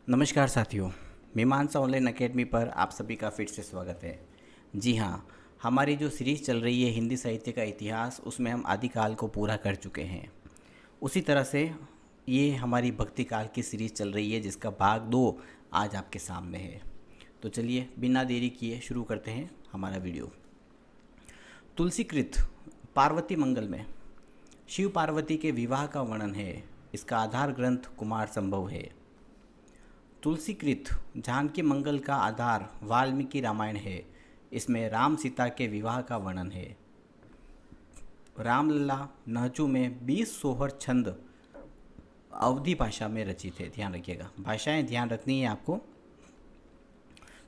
नमस्कार साथियों, मीमांसा ऑनलाइन अकेडमी पर आप सभी का फिर से स्वागत है। जी हाँ, हमारी जो सीरीज़ चल रही है हिंदी साहित्य का इतिहास, उसमें हम आदिकाल को पूरा कर चुके हैं। उसी तरह से ये हमारी भक्ति काल की सीरीज़ चल रही है जिसका भाग 2 आज आपके सामने है। तो चलिए बिना देरी किए शुरू करते हैं हमारा वीडियो। तुलसीकृत पार्वती मंगल में शिव पार्वती के विवाह का वर्णन है। इसका आधार ग्रंथ कुमार संभव है। तुलसीकृत जानकी मंगल का आधार वाल्मीकि रामायण है। इसमें राम सीता के विवाह का वर्णन है। रामलला नहचू में 20 सोहर छंद अवधी भाषा में रचित है। ध्यान रखिएगा, भाषाएं ध्यान रखनी है आपको।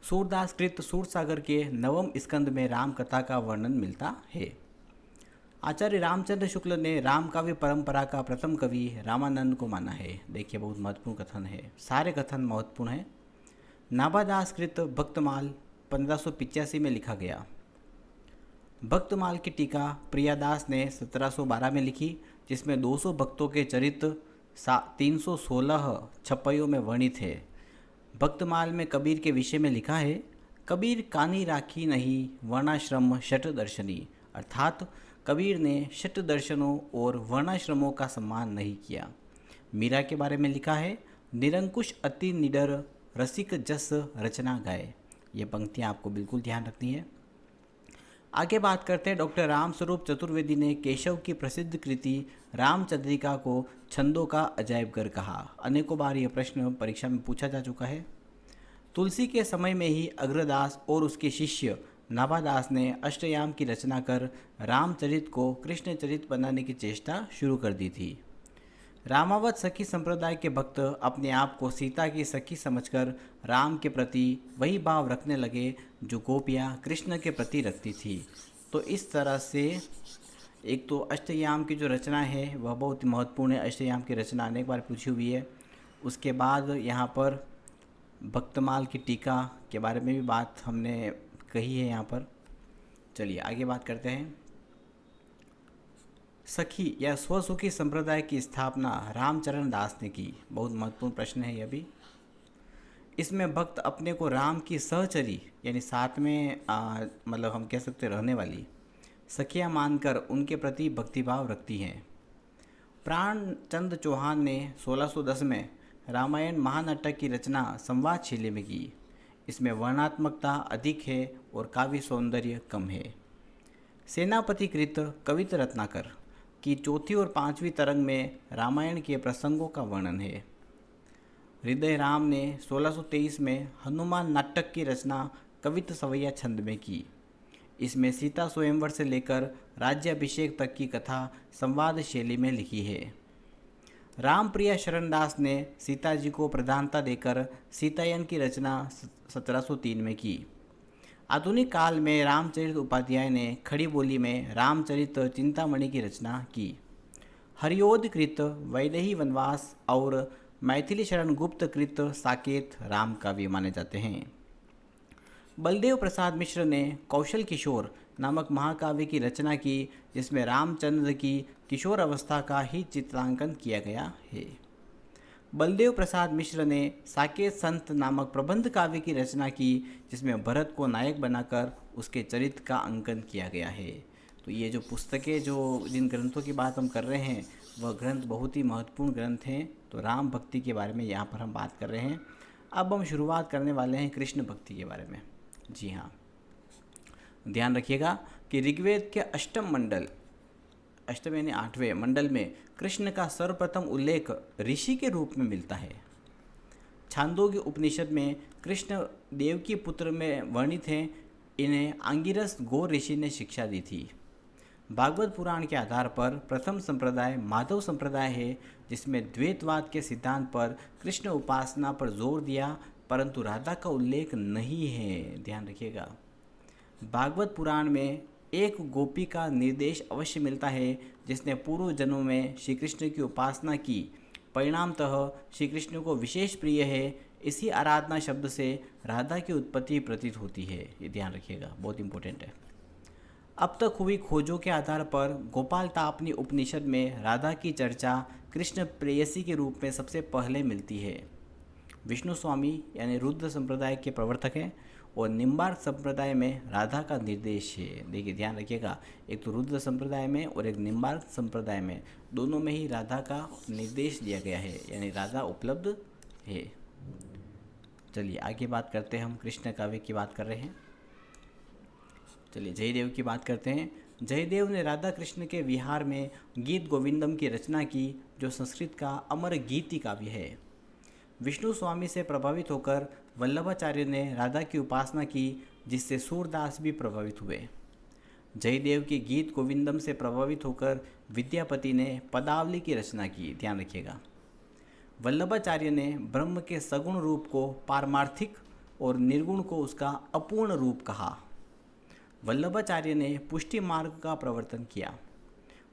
सूरदास कृत सूरसागर के नवम स्कंद में राम कथा का वर्णन मिलता है। आचार्य रामचंद्र शुक्ल ने राम काव्य परंपरा का प्रथम कवि रामानंद को माना है। देखिए, बहुत महत्वपूर्ण कथन है, सारे कथन महत्वपूर्ण हैं। नाभादास कृत भक्तमाल 1585 में लिखा गया। भक्तमाल की टीका प्रियादास ने 1712 में लिखी, जिसमें 200 भक्तों के चरित्र 316 छप्पयों में वर्णित है। भक्तमाल में कबीर के विषय में लिखा है, कबीर कानी राखी नहीं वर्णाश्रम शट दर्शनी, अर्थात कबीर ने शट दर्शनों और वर्णाश्रमों का सम्मान नहीं किया। मीरा के बारे में लिखा है, निरंकुश अति निडर रसिक जस रचना गाए। ये पंक्तियाँ आपको बिल्कुल ध्यान रखनी है। आगे बात करते हैं। डॉक्टर रामस्वरूप चतुर्वेदी ने केशव की प्रसिद्ध कृति रामचंद्रिका को छंदों का अजायबघर कहा। अनेकों बार यह प्रश्न परीक्षा में पूछा जा चुका है। तुलसी के समय में ही अग्रदास और उसके शिष्य नाभादास ने अष्टयाम की रचना कर रामचरित को कृष्णचरित बनाने की चेष्टा शुरू कर दी थी। रामावत सखी संप्रदाय के भक्त अपने आप को सीता की सखी समझकर राम के प्रति वही भाव रखने लगे जो गोपियाँ कृष्ण के प्रति रखती थी। तो इस तरह से एक तो अष्टयाम की जो रचना है वह बहुत महत्वपूर्ण है। अष्टयाम की रचना अनेक बार पूछी हुई है। उसके बाद यहाँ पर भक्तमाल की टीका के बारे में भी बात हमने कही है यहाँ पर। चलिए आगे बात करते हैं। सखी या स्वसुखी संप्रदाय की स्थापना रामचरण दास ने की। बहुत महत्वपूर्ण प्रश्न है यह भी। इसमें भक्त अपने को राम की सहचरी यानी साथ में मतलब हम कह सकते रहने वाली सखियाँ मानकर उनके प्रति भक्तिभाव रखती हैं। प्राणचंद चौहान ने 1610 में रामायण महानाटक की रचना संवाद शैली में की। इसमें वर्णात्मकता अधिक है और काव्य सौंदर्य कम है। सेनापति कृत कवित रत्नाकर की चौथी और पांचवी तरंग में रामायण के प्रसंगों का वर्णन है। हृदय राम ने 1623 में हनुमान नाटक की रचना कवित सवैया छंद में की। इसमें सीता स्वयंवर से लेकर राज्याभिषेक तक की कथा संवाद शैली में लिखी है। रामप्रिया शरणदास ने सीता जी को प्रधानता देकर सीतायन की रचना 1703 में की। आधुनिक काल में रामचरित उपाध्याय ने खड़ी बोली में रामचरित चिंतामणि की रचना की। हरियोध कृत वैदेही वनवास और मैथिली शरण गुप्त कृत साकेत राम काव्य माने जाते हैं। बलदेव प्रसाद मिश्र ने कौशल किशोर नामक महाकाव्य की रचना की, जिसमें रामचंद्र की किशोर अवस्था का ही चित्रांकन किया गया है। बलदेव प्रसाद मिश्र ने साकेत संत नामक प्रबंध काव्य की रचना की, जिसमें भरत को नायक बनाकर उसके चरित्र का अंकन किया गया है। तो ये जो पुस्तकें जिन ग्रंथों की बात हम कर रहे हैं वह ग्रंथ बहुत ही महत्वपूर्ण ग्रंथ हैं। तो राम भक्ति के बारे में यहाँ पर हम बात कर रहे हैं। अब हम शुरुआत करने वाले हैं कृष्ण भक्ति के बारे में। जी हाँ, ध्यान रखिएगा कि ऋग्वेद के अष्टम मंडल, अष्टम यानी 8वें मंडल में कृष्ण का सर्वप्रथम उल्लेख ऋषि के रूप में मिलता है। छांदोग्य उपनिषद में कृष्ण देवकी पुत्र में वर्णित हैं। इन्हें आंगिरस गो ऋषि ने शिक्षा दी थी। भागवत पुराण के आधार पर प्रथम संप्रदाय माधव संप्रदाय है, जिसमें द्वैतवाद के सिद्धांत पर कृष्ण उपासना पर जोर दिया, परंतु राधा का उल्लेख नहीं है। ध्यान रखिएगा। भागवत पुराण में एक गोपी का निर्देश अवश्य मिलता है, जिसने पूर्व जन्मों में श्री कृष्ण की उपासना की। परिणामतः श्री कृष्ण को विशेष प्रिय है। इसी आराधना शब्द से राधा की उत्पत्ति प्रतीत होती है। ये ध्यान रखिएगा, बहुत इंपॉर्टेंट है। अब तक हुई खोजों के आधार पर गोपाल तापनी उपनिषद में राधा की चर्चा कृष्ण प्रेयसी के रूप में सबसे पहले मिलती है। विष्णु स्वामी यानी रुद्र संप्रदाय के प्रवर्तक हैं और निम्बार्क संप्रदाय में राधा का निर्देश है। देखिए ध्यान रखिएगा, एक तो रुद्र संप्रदाय में और एक निम्बार्क संप्रदाय में, दोनों में ही राधा का निर्देश दिया गया है, यानी राधा उपलब्ध है। चलिए आगे बात करते हैं, हम कृष्ण काव्य की बात कर रहे हैं। चलिए जयदेव की बात करते हैं। जयदेव ने राधा कृष्ण के विहार में गीत गोविंदम की रचना की, जो संस्कृत का अमर गीति काव्य है। विष्णु स्वामी से प्रभावित होकर वल्लभाचार्य ने राधा की उपासना की, जिससे सूरदास भी प्रभावित हुए। जयदेव के गीत गोविंदम से प्रभावित होकर विद्यापति ने पदावली की रचना की। ध्यान रखिएगा, वल्लभाचार्य ने ब्रह्म के सगुण रूप को पारमार्थिक और निर्गुण को उसका अपूर्ण रूप कहा। वल्लभाचार्य ने पुष्टि मार्ग का प्रवर्तन किया।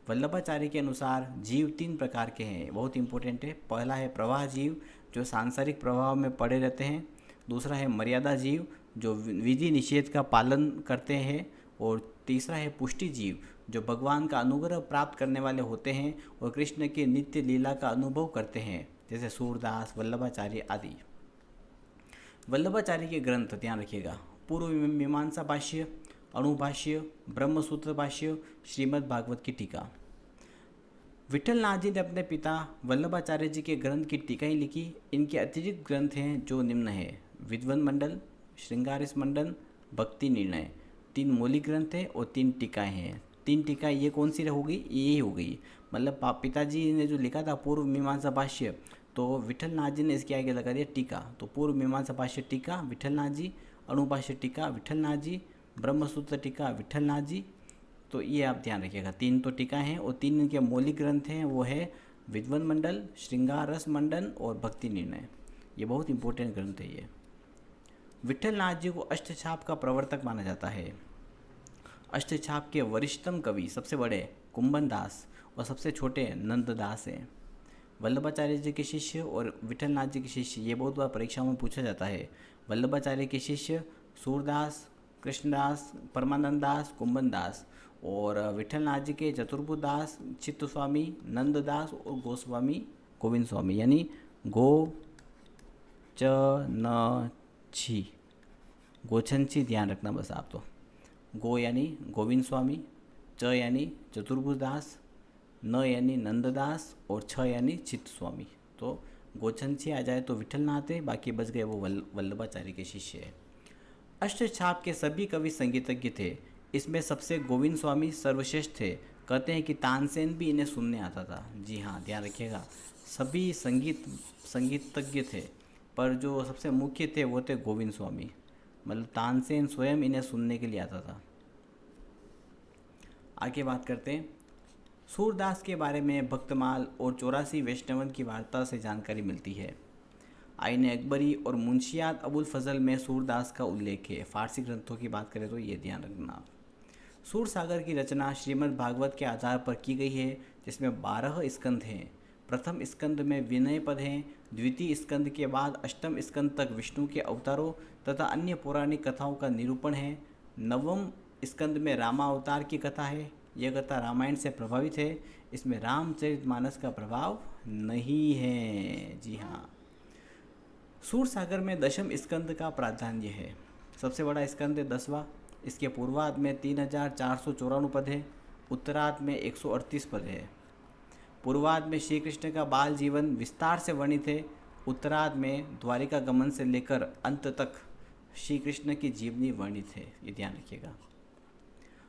वल्लभाचार्य के अनुसार जीव 3 प्रकार के हैं, बहुत इंपॉर्टेंट है। पहला है प्रवाह जीव, जो सांसारिक प्रभाव में पड़े रहते हैं। दूसरा है मर्यादा जीव, जो विधि निषेध का पालन करते हैं। और तीसरा है पुष्टि जीव, जो भगवान का अनुग्रह प्राप्त करने वाले होते हैं और कृष्ण की नित्य लीला का अनुभव करते हैं, जैसे सूरदास, वल्लभाचार्य आदि। वल्लभाचार्य के ग्रंथ ध्यान रखिएगा, पूर्व मीमांसा भाष्य, अणुभाष्य, ब्रह्मसूत्र भाष्य, श्रीमद् भागवत की टीका। विठलनाथ जी ने अपने पिता वल्लभाचार्य जी के ग्रंथ की टीकाएं लिखी। इनके अतिरिक्त ग्रंथ हैं जो निम्न है: विद्वन मंडल, श्रृंगारिस मंडन, भक्ति निर्णय। 3 मौलिक ग्रंथ हैं और 3 टीकाएं हैं। 3 टीकाएं ये कौन सी हो गई? ये ही हो गई, मतलब पिताजी ने जो लिखा था पूर्व मीमांसा भाष्य, तो विठलनाथ जी ने इसके आगे लगा दिया टीका। तो पूर्व मीमांसा भाष्य टीका विठलनाथ जी, अणुभाष्य टीका विठलनाथ जी, ब्रह्मसूत्र टीका विठलनाथ जी। तो ये आप ध्यान रखिएगा, 3 तो टीका हैं और 3 इनके मौलिक ग्रंथ हैं, वो है विद्वन मंडल, श्रृंगार रस मंडन और भक्ति निर्णय। ये बहुत इंपॉर्टेंट ग्रंथ है ये। विठलनाथ जी को अष्टछाप का प्रवर्तक माना जाता है। अष्टछाप के वरिष्ठतम कवि सबसे बड़े कुंभन दास और सबसे छोटे नंददास हैं। वल्लभाचार्य जी के शिष्य और विठलनाथ जी के शिष्य, ये बहुत बार परीक्षाओं में पूछा जाता है। वल्लभाचार्य के शिष्य सूरदास, कृष्णदास, परमानंद दास, कुंभन दास, और विठलनाथ जी के चतुर्भुदास, चित्तस्वामी, नंददास और गोस्वामी गोविंद स्वामी, यानी गो च न छी, गोछंची ध्यान रखना बस आप। तो गो यानी गोविंद स्वामी, च यानी चतुर्भुदास, न यानी नंददास और छ यानी चित्त स्वामी। तो गोछंची आ जाए तो विठलनाथ है, बाकी बच गए वो वल्लभाचार्य के शिष्य है। अष्टछाप के सभी कवि संगीतज्ञ थे। इसमें सबसे गोविंद स्वामी सर्वश्रेष्ठ थे। कहते हैं कि तानसेन भी इन्हें सुनने आता था। जी हाँ, ध्यान रखिएगा, सभी संगीतज्ञ थे, पर जो सबसे मुख्य थे वो थे गोविंद स्वामी, मतलब तानसेन स्वयं इन्हें सुनने के लिए आता था। आगे बात करते हैं। सूरदास के बारे में भक्तमाल और 84 वैष्णवन की वार्ता से जानकारी मिलती है। आईन अकबरी और मुंशियात अबुल फजल में सूरदास का उल्लेख है। फारसी ग्रंथों की बात करें तो ये ध्यान रखना आप। सूर सागर की रचना श्रीमद् भागवत के आधार पर की गई है, जिसमें 12 स्कंद हैं। प्रथम स्कंद में विनय पद हैं। द्वितीय स्कंद के बाद अष्टम स्कंद तक विष्णु के अवतारों तथा अन्य पौराणिक कथाओं का निरूपण है। नवम स्कंद में रामावतार की कथा है। यह कथा रामायण से प्रभावित है। इसमें रामचरितमानस का प्रभाव नहीं है। जी हाँ। सूर सागर में दशम स्कंद का प्राधान्य है। सबसे बड़ा स्कंद है 10वां। इसके पूर्वार्ध में 3494 पद है। उत्तरार्ध में 138 पद है। पूर्वार्ध में श्री कृष्ण का बाल जीवन विस्तार से वर्णित है। उत्तरार्ध में द्वारिका गमन से लेकर अंत तक श्री कृष्ण की जीवनी वर्णित है। ये ध्यान रखिएगा।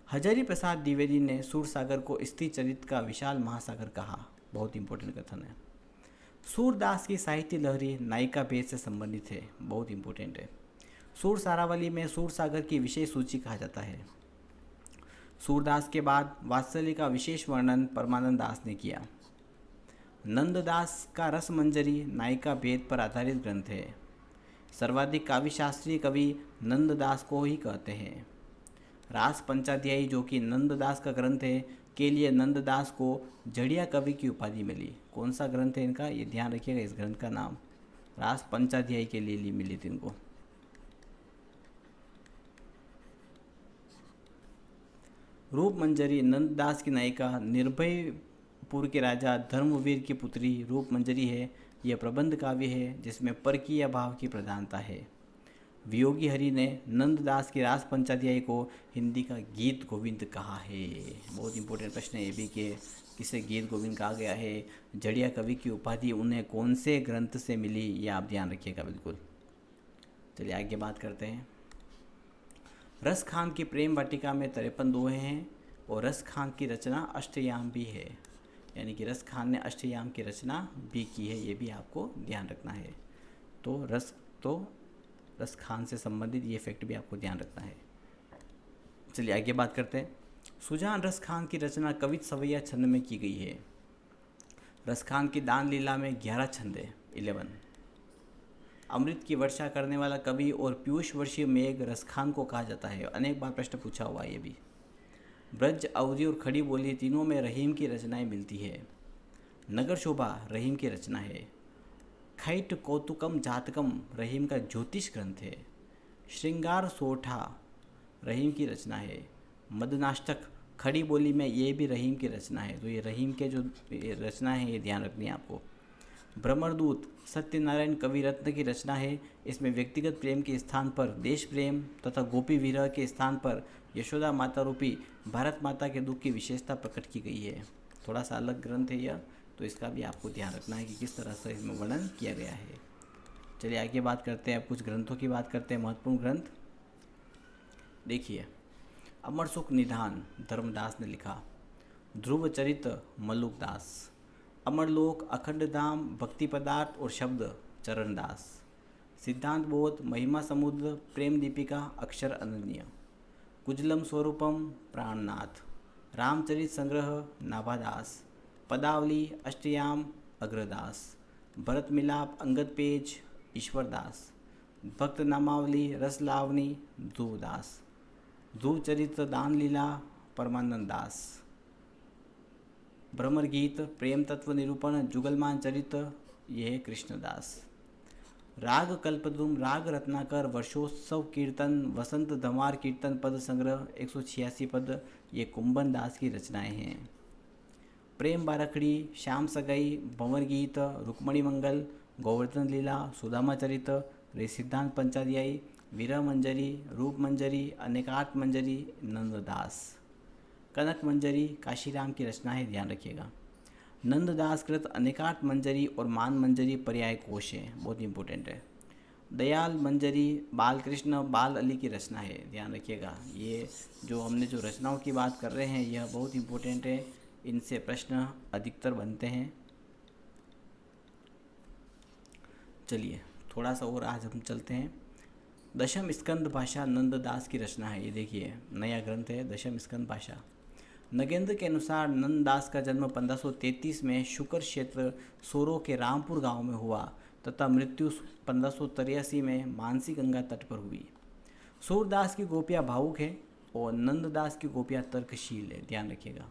हजारी प्रसाद द्विवेदी ने सूरसागर को स्त्री चरित्र का विशाल महासागर कहा। बहुत इंपॉर्टेंट कथन है। सूरदास की साहित्य लहरी नायिका भेद से संबंधित है। बहुत इंपॉर्टेंट है। सूर सारावली में सूरसागर की विशेष सूची कहा जाता है। सूरदास के बाद वात्सल्य का विशेष वर्णन परमानंद दास ने किया। नंददास का रस मंजरी नायिका भेद पर आधारित ग्रंथ है। सर्वाधिक काव्यशास्त्रीय कवि नंददास को ही कहते हैं। रास पंचाध्यायी, जो कि नंददास का ग्रंथ है, के लिए नंददास को जड़िया कवि की उपाधि मिली। कौन सा ग्रंथ है इनका, ये ध्यान रखिएगा। इस ग्रंथ का नाम रास पंचाध्यायी के लिए मिली थी इनको। रूप मंजरी नंददास की नायिका निर्भय जोधपुर के राजा धर्मवीर की पुत्री रूप मंजरी है। यह प्रबंध काव्य है जिसमें परकीय भाव की प्रधानता है। वियोगी हरि ने नंददास की रास पंचाध्यायी को हिंदी का गीत गोविंद कहा है। बहुत इंपॉर्टेंट प्रश्न है ये भी कि किसे गीत गोविंद कहा गया है। जड़िया कवि की उपाधि उन्हें कौन से ग्रंथ से मिली, ये आप ध्यान रखिएगा बिल्कुल। चलिए आगे बात करते हैं। रस खान की प्रेम वाटिका में 53 दोहे हैं और रस खान की रचना अष्टयाम भी है, यानी कि रस खान ने अष्टयाम की रचना भी की है, ये भी आपको ध्यान रखना है। तो रस खान से संबंधित ये फैक्ट भी आपको ध्यान रखना है। चलिए आगे बात करते हैं। सुजान रस खान की रचना कवित सवैया छंद में की गई है। रस खान की दान लीला में 11 छंद है, 11। अमृत की वर्षा करने वाला कवि और पीयूष वर्षीय मेघ रस खान को कहा जाता है। अनेक बार प्रश्न पूछा हुआ है ये भी। ब्रज, अवधि और खड़ी बोली तीनों में रहीम की रचनाएं मिलती है। नगर शोभा रहीम की रचना है। खैट कौतुकम जातकम रहीम का ज्योतिष ग्रंथ है। श्रृंगार सोठा रहीम की रचना है। मदनाष्टक खड़ी बोली में ये भी रहीम की रचना है। तो ये रहीम के जो रचना है ये ध्यान रखनी है आपको। भ्रमरदूत सत्यनारायण कवि रत्न की रचना है। इसमें व्यक्तिगत प्रेम के स्थान पर देश प्रेम तथा गोपी विरह के स्थान पर यशोदा माता रूपी भारत माता के दुख की विशेषता प्रकट की गई है। थोड़ा सा अलग ग्रंथ है यह, तो इसका भी आपको ध्यान रखना है कि किस तरह से इसमें वर्णन किया गया है। चलिए आगे बात करते हैं। अब कुछ ग्रंथों की बात करते हैं, महत्वपूर्ण ग्रंथ देखिए। अमर सुख निधान धर्मदास ने लिखा। ध्रुव चरित मल्लुकदास। अमरलोक अखंड धाम भक्ति पदार्थ और शब्द चरणदास। सिद्धांत बोध महिमा समुद्र प्रेम दीपिका अक्षर अनन्य। कुजलम स्वरूपम प्राणनाथ। रामचरित संग्रह नाभादास। पदावली अष्टयाम अग्रदास। भरत मिलाप अंगद पेज ईश्वरदास। भक्त नामावली रसलावनी ध्रुवदास। ध्रुव चरित्र दान लीला परमानंद दास। भ्रमर गीत प्रेम तत्व निरूपण जुगलमान चरित्र ये है कृष्णदास। राग कल्पद्रुम राग रत्नाकर वर्षोत्सव कीर्तन वसंत धमार कीर्तन पद संग्रह 186 पद ये कुंभन दास की रचनाएं हैं। प्रेम बारखड़ी श्याम सगाई भंवर गीत रुक्मणी मंगल गोवर्धन लीला सुदामा चरित्र रे सिद्धांत पंचाध्यायी वीरा मंजरी रूप मंजरी अनेकार्थ मंजरी नंददास। कनक मंजरी काशीराम की रचना है, ध्यान रखिएगा। नंददास कृत अनेकार्थ मंजरी और मान मंजरी पर्याय कोश है, बहुत इंपॉर्टेंट है। दयाल मंजरी बालकृष्ण बाल अली की रचना है, ध्यान रखिएगा। ये जो हमने जो रचनाओं की बात कर रहे हैं यह बहुत इंपॉर्टेंट है, इनसे प्रश्न अधिकतर बनते हैं। चलिए थोड़ा सा और आज हम चलते हैं। दशम स्कंद भाषा नंददास की रचना है, ये देखिए नया ग्रंथ है दशम स्कंद भाषा। नगेंद्र के अनुसार नंददास का जन्म 1533 में शुकर क्षेत्र सोरो के रामपुर गांव में हुआ तथा मृत्यु 1583 में मानसी गंगा तट पर हुई। सूरदास की गोपियाँ भावुक है और नंददास की गोपियाँ तर्कशील है, ध्यान रखिएगा।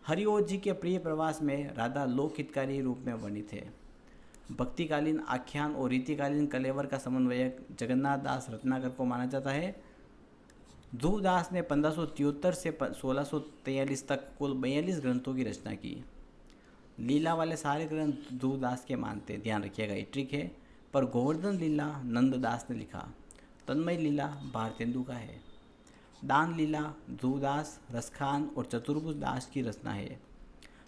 हरिओत जी के प्रिय प्रवास में राधा लोक हितकारी रूप में वर्णित है। भक्तिकालीन आख्यान और रीतिकालीन कलेवर का समन्वयक जगन्नाथ दास रत्नाकर को माना जाता है। ध्रुवदास ने 1573 से 1643 तक कुल 42 ग्रंथों की रचना की। लीला वाले सारे ग्रंथ ध्रुवदास के मानते, ध्यान रखिएगा ये ट्रिक है। पर गोवर्धन लीला नंददास ने लिखा। तन्मय लीला भारतेंदु का है। दान लीला ध्रुवदास रसखान और चतुर्भुज दास की रचना है।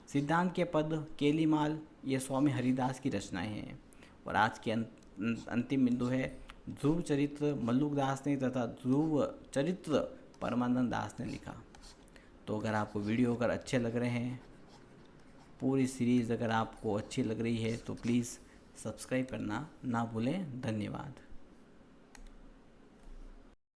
सिद्धांत के पद केलीमाल ये स्वामी हरिदास की रचनाएं हैं। और आज की अंतिम बिंदु है ध्रुव चरित्र मल्लुकदास ने तथा ध्रुव चरित्र परमानंद दास ने लिखा। तो अगर आपको वीडियो अगर अच्छे लग रहे हैं, पूरी सीरीज़ अगर आपको अच्छी लग रही है तो प्लीज़ सब्सक्राइब करना ना भूलें। धन्यवाद।